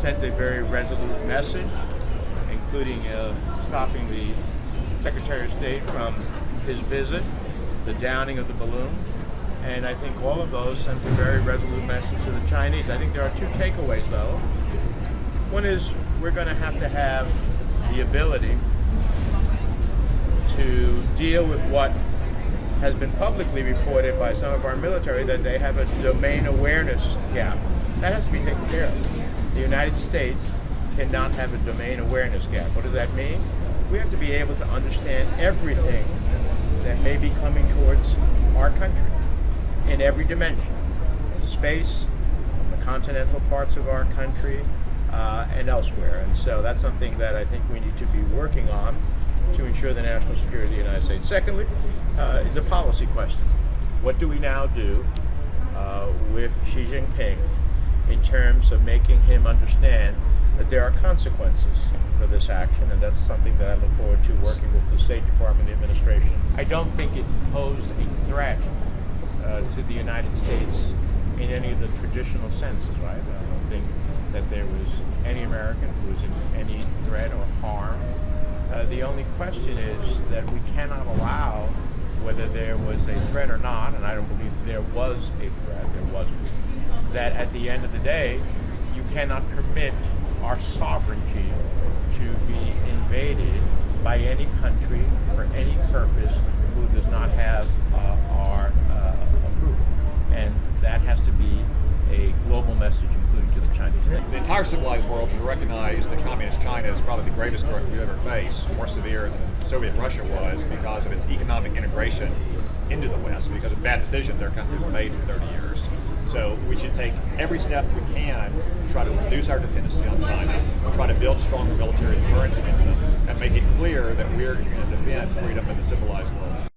sent a very resolute message, including stopping the Secretary of State from his visit, the downing of the balloon, and I think all of those sends a very resolute message to the Chinese. I think there are two takeaways, though. One is we're going to have the ability to deal with what has been publicly reported by some of our military, that they have a domain awareness gap. That has to be taken care of. The United States cannot have a domain awareness gap. What does that mean? We have to be able to understand everything that may be coming towards our country in every dimension. Space, the continental parts of our country, and elsewhere. And so that's something that I think we need to be working on to ensure the national security of the United States. Secondly, is a policy question. What do we now do with Xi Jinping in terms of making him understand that there are consequences for this action? And that's something that I look forward to working with the State Department administration. I don't think it posed a threat to the United States in any of the traditional senses, right? I don't think that there was any American who was in any threat or harm. The only question is that we cannot allow, whether there was a threat or not, and I don't believe there was a threat, there wasn't, that at the end of the day, you cannot permit our sovereignty to be invaded by any country for any purpose who does not have our approval. And that has to be a global message, including to the Chinese. The entire civilized world should recognize that communist China is probably the greatest threat we've ever faced, more severe than Soviet Russia was, because of its economic integration into the West, because of bad decisions their countries were made in 30 years. So we should take every step we can to try to reduce our dependency on China, try to build stronger military deterrence against them, and make it clear that we're going to defend freedom in the civilized world.